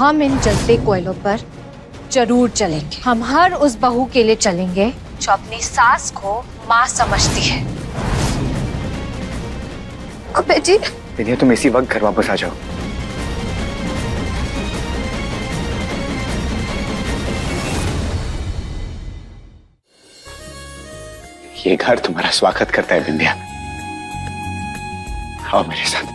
हम इन जलते कोयलों पर जरूर चलेंगे। हम हर उस बहू के लिए चलेंगे जो अपनी सास को माँ समझती है। अबे जी, विंध्या तुम इसी वक्त घर वापस आ जाओ। ये घर तुम्हारा स्वागत करता है विंध्या। आओ मेरे साथ।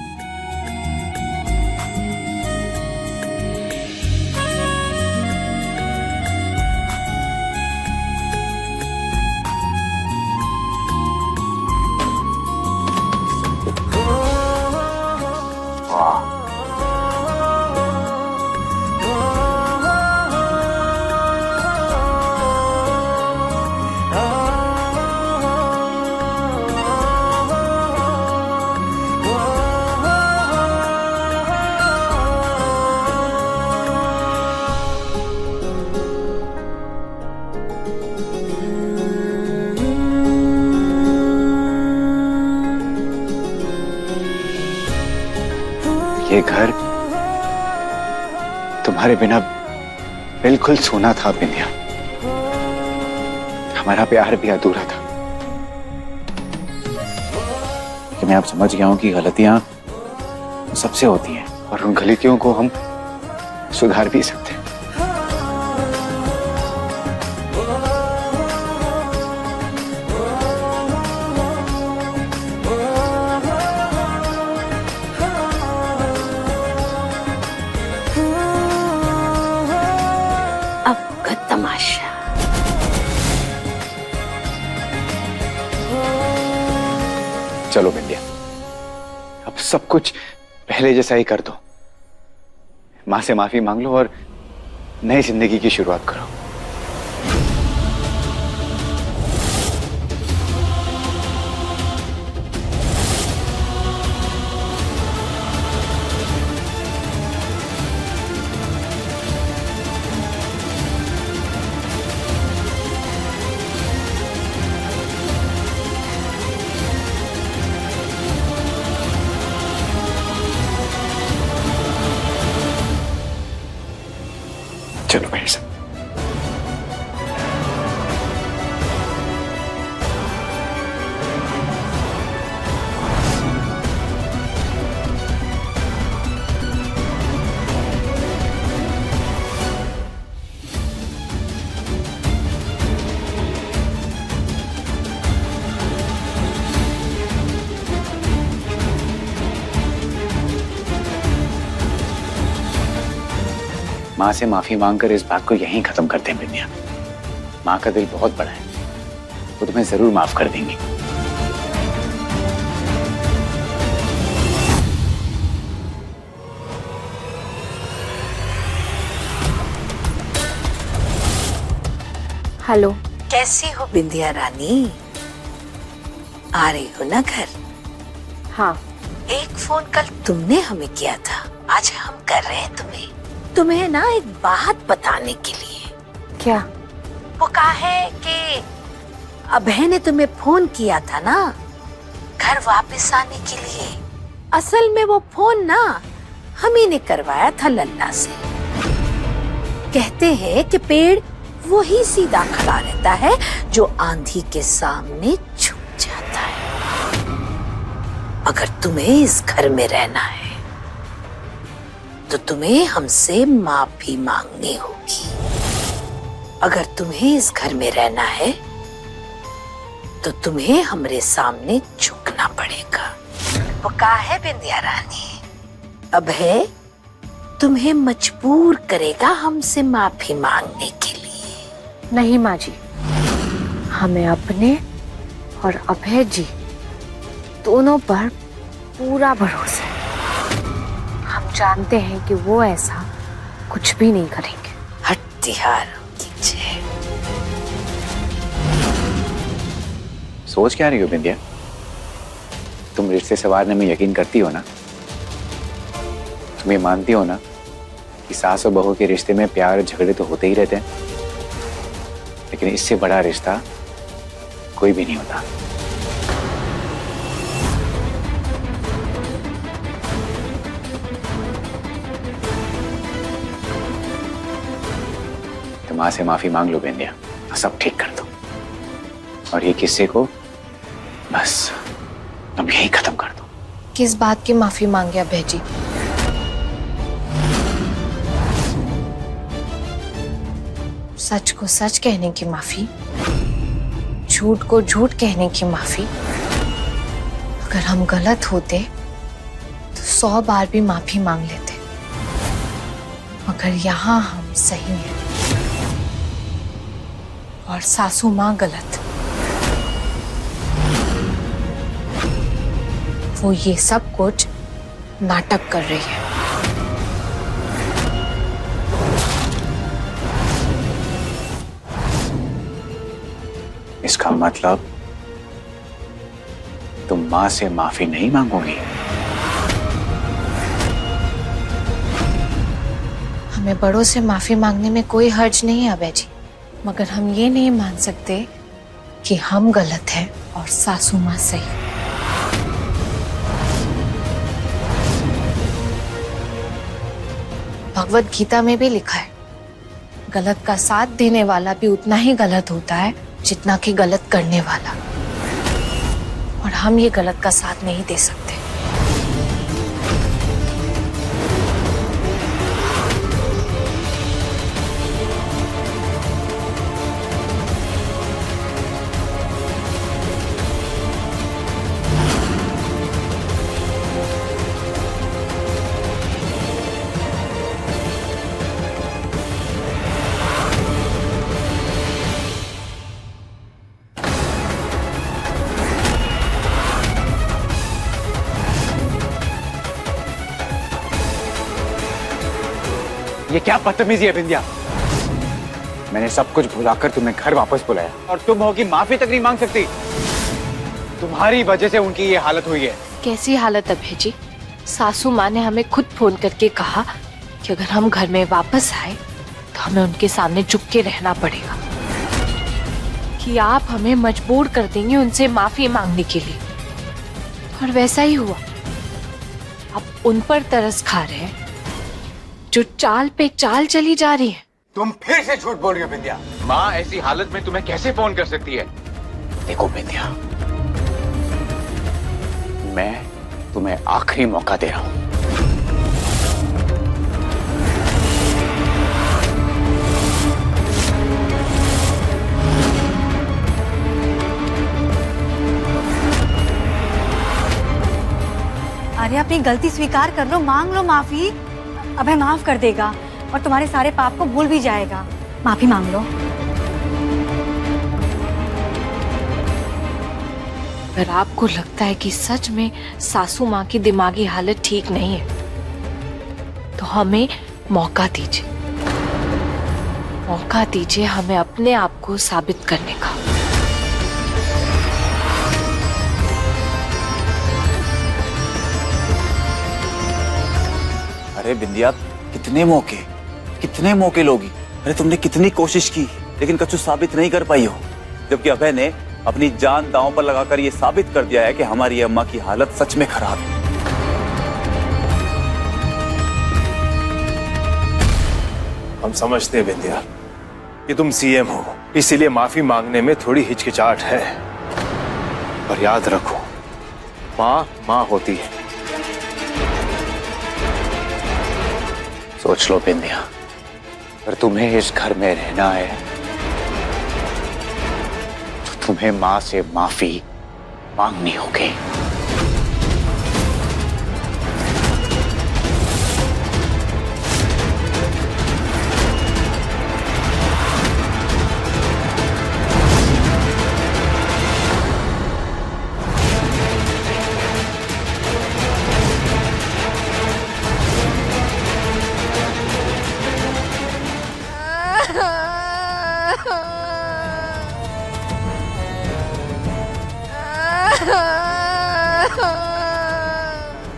ये घर तुम्हारे बिना बिल्कुल सूना था विंध्या। हमारा प्यार भी अधूरा था। कि मैं अब समझ गया हूं कि गलतियां सबसे होती हैं और उन गलतियों को हम सुधार भी सकते हैं। तमाशा। चलो विंध्या, अब सब कुछ पहले जैसा ही कर दो। मां से माफी मांग लो और नई जिंदगी की शुरुआत करो। चलो मेरे साथ। मां से माफी मांगकर इस बात को यहीं खत्म करते हैं विंध्या। मां का दिल बहुत बड़ा है, वो तुम्हें जरूर माफ कर देंगी। हेलो, कैसी हो बिंदिया रानी? आ रही हो ना घर? हाँ। एक फोन कल तुमने हमें किया था, आज हम कर रहे हैं तुम्हें ना एक बात बताने के लिए। क्या? वो कहा है कि अभय ने तुम्हें फोन किया था ना घर वापस आने के लिए। असल में वो फोन ना हम ही ने करवाया था लल्ला से। कहते हैं कि पेड़ वो ही सीधा खड़ा रहता है जो आंधी के सामने झुक जाता है। अगर तुम्हें इस घर में रहना है तो तुम्हें हमसे माफी मांगनी होगी। अगर तुम्हें इस घर में रहना है तो तुम्हें हमरे सामने झुकना पड़ेगा। वो कहा है बिंदिया रानी, अभय तुम्हें मजबूर करेगा हमसे माफी मांगने के लिए। नहीं माँ जी, हमें अपने और अभय जी दोनों पर पूरा भरोसा है। हम जानते हैं कि वो ऐसा कुछ भी नहीं करेंगे। हट्टिहार कीजिए। सोच क्या रही हो बिंदिया? तुम रिश्ते संवारने में यकीन करती हो ना? तुम ये मानती हो ना कि सास और बहू के रिश्ते में प्यार झगड़े तो होते ही रहते हैं, लेकिन इससे बड़ा रिश्ता कोई भी नहीं होता। माँ से माफी मांग लो बिंदिया, सब ठीक कर दो और ये किस्से को बस अब यही खत्म कर दो। किस बात की माफी मांगे अभय जी? सच को सच कहने की माफी, झूठ को झूठ कहने की माफी। अगर हम गलत होते तो 100 बार भी माफी मांग लेते, मगर यहाँ हम सही हैं और सासू माँ गलत। वो ये सब कुछ नाटक कर रही है। इसका मतलब तुम माँ से माफी नहीं मांगोगी? हमें बड़ों से माफी मांगने में कोई हर्ज नहीं है अभय जी, मगर हम ये नहीं मान सकते कि हम गलत हैं और सासू माँ सही। भगवत गीता में भी लिखा है, गलत का साथ देने वाला भी उतना ही गलत होता है जितना कि गलत करने वाला, और हम ये गलत का साथ नहीं दे सकते। ये क्या बदतमीजी है बिंदिया? मैंने सब कुछ भुलाकर तुम्हें घर वापस बुलाया और तुम हो कि माफी तक नहीं मांग सकती। तुम्हारी वजह से उनकी ये हालत हुई है। कैसी हालत अभय जी? सासू माँ ने हमें खुद फोन करके कहा कि अगर हम घर में वापस आए तो हमें उनके सामने चुप के रहना पड़ेगा, कि आप हमें मजबूर कर देंगे उनसे माफी मांगने के लिए। और वैसा ही हुआ। आप उन पर तरस खा रहे हैं जो चाल पे चाल चली जा रही है। तुम फिर से झूठ बोल रही हो बिंदिया। माँ ऐसी हालत में तुम्हें कैसे फोन कर सकती है? देखो बिंदिया, मैं तुम्हें आखिरी मौका दे रहा हूं। अरे अपनी गलती स्वीकार कर लो, मांग लो माफी। अभय माफ कर देगा और तुम्हारे सारे पाप को भूल भी जाएगा। माफी मांग लो। अगर आपको लगता है कि सच में सासू माँ की दिमागी हालत ठीक नहीं है तो हमें मौका दीजिए, मौका दीजिए हमें अपने आप को साबित करने का। अरे बिंदिया, कितने मौके लोगी? अरे तुमने कितनी कोशिश की लेकिन कछु साबित नहीं कर पाई हो, जबकि अभय ने अपनी जान दांव पर लगाकर ये साबित कर दिया है कि हमारी अम्मा की हालत सच में खराब है। हम समझते हैं बिंदिया कि तुम सीएम हो, इसीलिए माफी मांगने में थोड़ी हिचकिचाहट है, पर याद रखो माँ माँ होती है। सोच लो बिंदिया, अगर तुम्हें इस घर में रहना है तो तुम्हें माँ से माफी मांगनी होगी।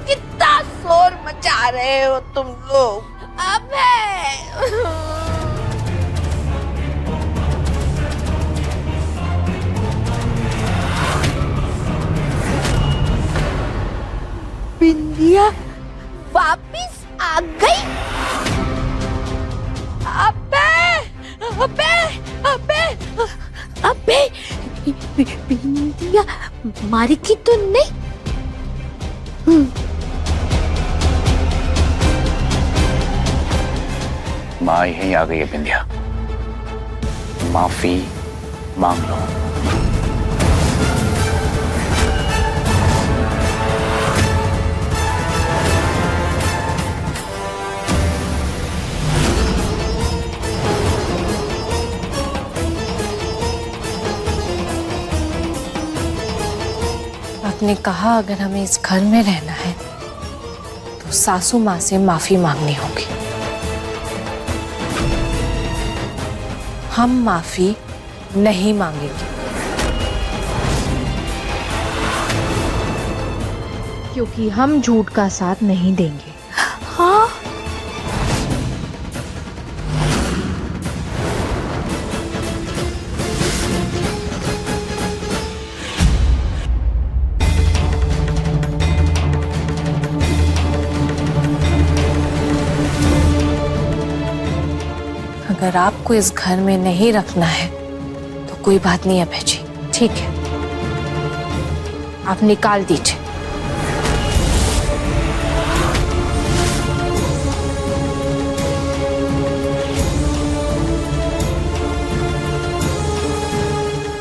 कितना शोर मचा रहे हो तुम लोग? अबे बिंदिया वापिस आ गई। अबे अबे अबे अबे बिंदिया मारी की तो नहीं। माँ यहीं आ गई है बिंदिया, माफी मांग लो। आपने कहा अगर हमें इस घर में रहना है तो सासू माँ से माफी मांगनी होगी। हम माफी नहीं मांगेंगे क्योंकि हम झूठ का साथ नहीं देंगे। हाँ अगर आपको इस घर में नहीं रखना है तो कोई बात नहीं अभय जी, ठीक है, आप निकाल दीजिए।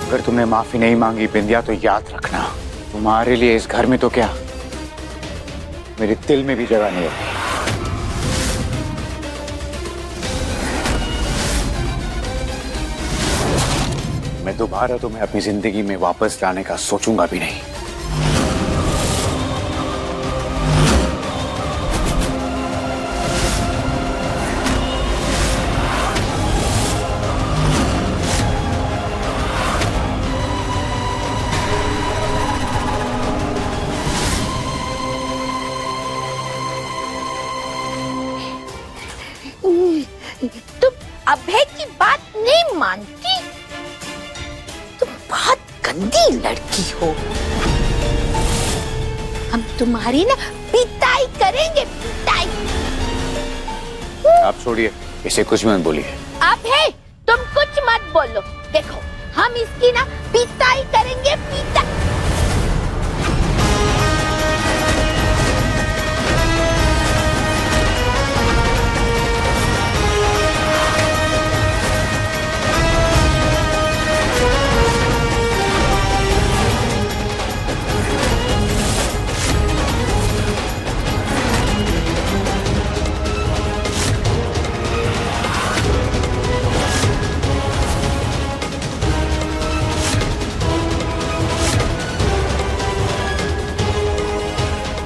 अगर तुमने माफी नहीं मांगी बिंदिया तो याद रखना, तुम्हारे लिए इस घर में तो क्या, मेरे दिल में भी जगह नहीं होगी। मैं दोबारा तुम्हें अपनी जिंदगी में वापस लाने का सोचूंगा भी नहीं। तुम अभय की बात नहीं मानती? तुम बहुत गंदी लड़की हो। हम तुम्हारी ना पिटाई करेंगे, पिटाई। आप छोड़िए, इसे कुछ मत बोलिए। अभय तुम कुछ मत बोलो, देखो हम इसकी ना पिटाई करेंगे, पिटाई।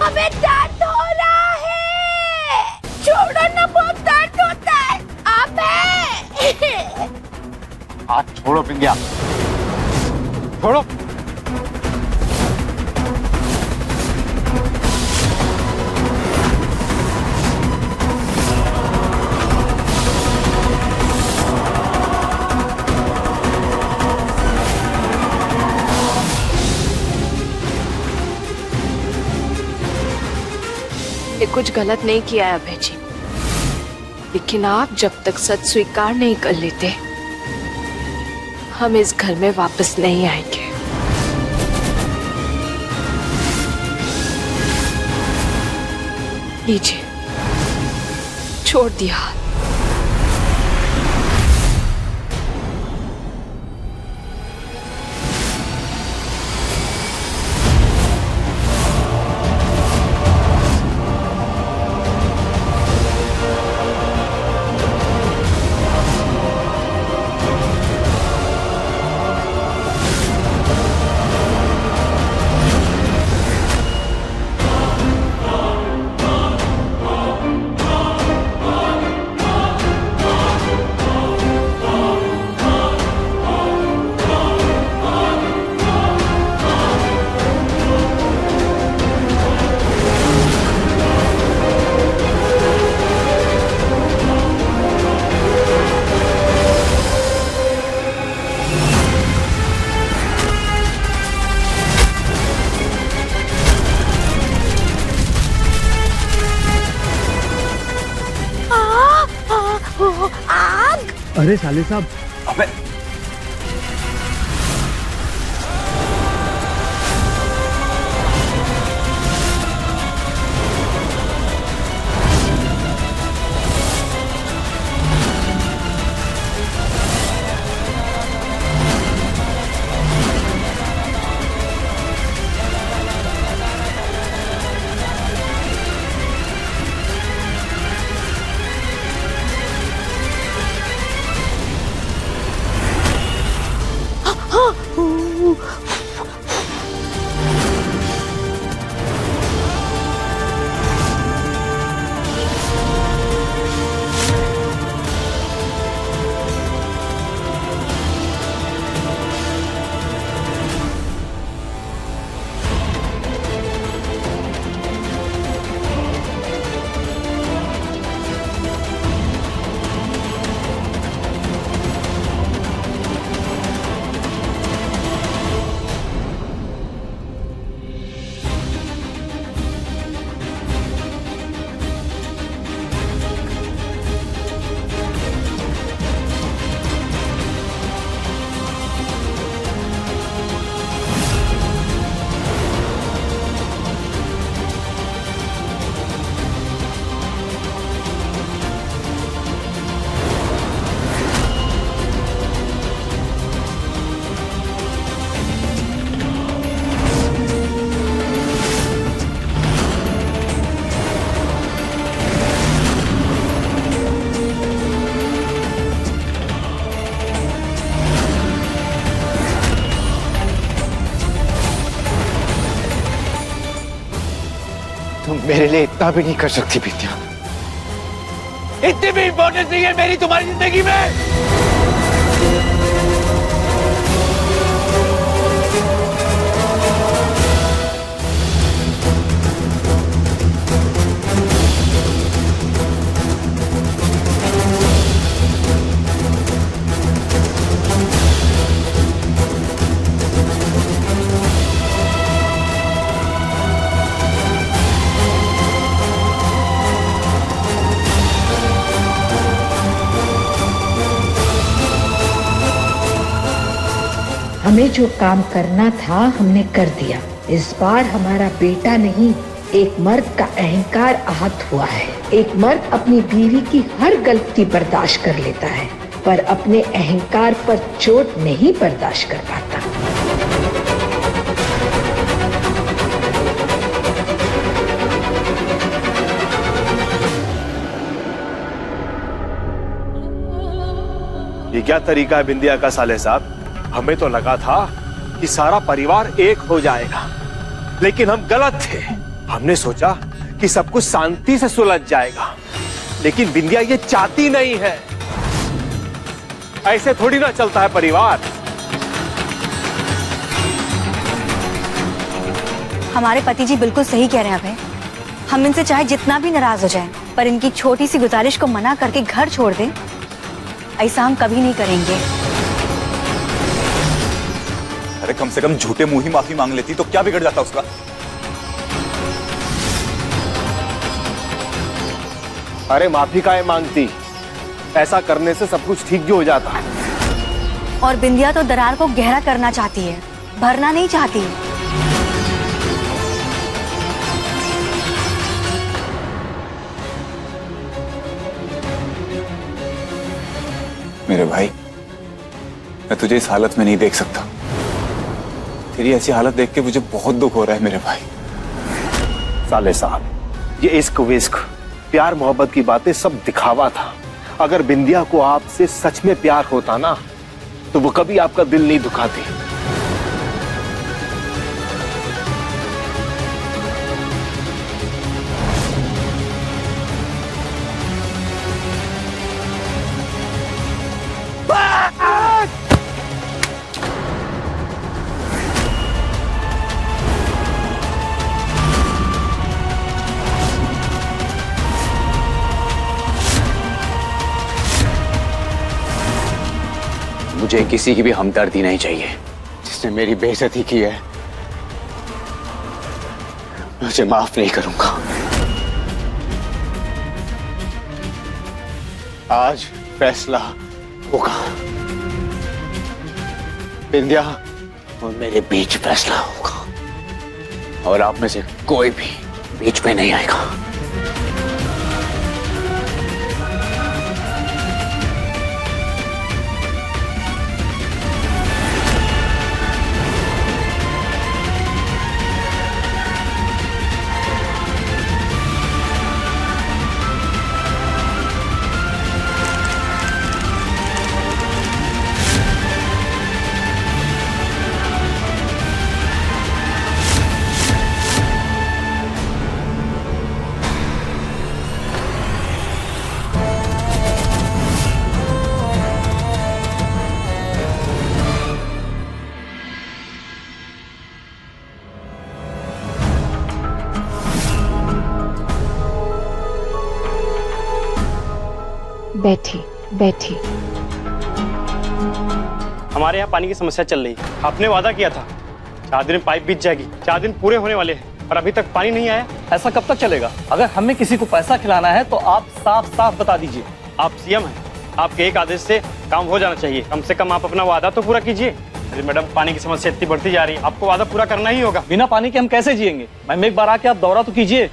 हमें दर्द हो रहा है, छोड़ो ना, बहुत दर्द होता है। अबे हाथ छोड़ो बिंदिया, छोड़ो। ये कुछ गलत नहीं किया है अभय जी, लेकिन आप जब तक सच स्वीकार नहीं कर लेते हम इस घर में वापस नहीं आएंगे। लीजिए, छोड़ दिया हाथ। अरे साले साहब, अबे तुम मेरे लिए इतना भी नहीं कर सकती विद्या। इतनी भी इंपॉर्टेंस नहीं है मेरी तुम्हारी जिंदगी में। हमें जो काम करना था हमने कर दिया। इस बार हमारा बेटा नहीं, एक मर्द का अहंकार आहत हुआ है। एक मर्द अपनी बीवी की हर गलती बर्दाश्त कर लेता है, पर अपने अहंकार पर चोट नहीं बर्दाश्त कर पाता। ये क्या तरीका है बिंदिया का साले साहब? हमें तो लगा था कि सारा परिवार एक हो जाएगा, लेकिन हम गलत थे। हमने सोचा कि सब कुछ शांति से सुलझ जाएगा, लेकिन बिंदिया ये चाहती नहीं है। ऐसे थोड़ी ना चलता है परिवार। हमारे पति जी बिल्कुल सही कह रहे हैं अभय। हम इनसे चाहे जितना भी नाराज हो जाएं, पर इनकी छोटी सी गुजारिश को मना करके घर छोड़ दें, ऐसा हम कभी नहीं करेंगे। अरे कम से कम झूठे मुंह ही माफी मांग लेती तो क्या बिगड़ जाता उसका? अरे माफी काहे मांगती? ऐसा करने से सब कुछ ठीक भी हो जाता। और बिंदिया तो दरार को गहरा करना चाहती है, भरना नहीं चाहती। मेरे भाई, मैं तुझे इस हालत में नहीं देख सकता। तेरी ऐसी हालत देख के मुझे बहुत दुख हो रहा है मेरे भाई। साले साहब, ये इश्क विश्क प्यार मोहब्बत की बातें सब दिखावा था। अगर बिंदिया को आपसे सच में प्यार होता ना, तो वो कभी आपका दिल नहीं दुखाती। मुझे किसी की भी हमदर्दी नहीं चाहिए। जिसने मेरी बेइज्जती की है, मैं उसे माफ नहीं करूंगा। आज फैसला होगा। विंध्या और मेरे बीच फैसला होगा और आप में से कोई भी बीच में नहीं आएगा। बैठी बैठी। हमारे यहाँ पानी की समस्या चल रही है। आपने वादा किया था 4 दिन में पाइप बीत जाएगी। 4 दिन पूरे होने वाले हैं और अभी तक पानी नहीं आया। ऐसा कब तक चलेगा? अगर हमें किसी को पैसा खिलाना है तो आप साफ साफ बता दीजिए। आप सीएम हैं, आपके एक आदेश से काम हो जाना चाहिए। कम से कम आप अपना वादा तो पूरा कीजिए। अरे मैडम, पानी की समस्या इतनी बढ़ती जा रही है, आपको वादा पूरा करना ही होगा। बिना पानी के हम कैसे जिएंगे? मैम, एक बार आके आप दौरा तो कीजिए।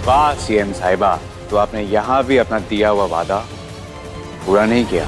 वाह सीएम साहिबा, तो आपने यहाँ भी अपना दिया हुआ वादा पूरा नहीं किया।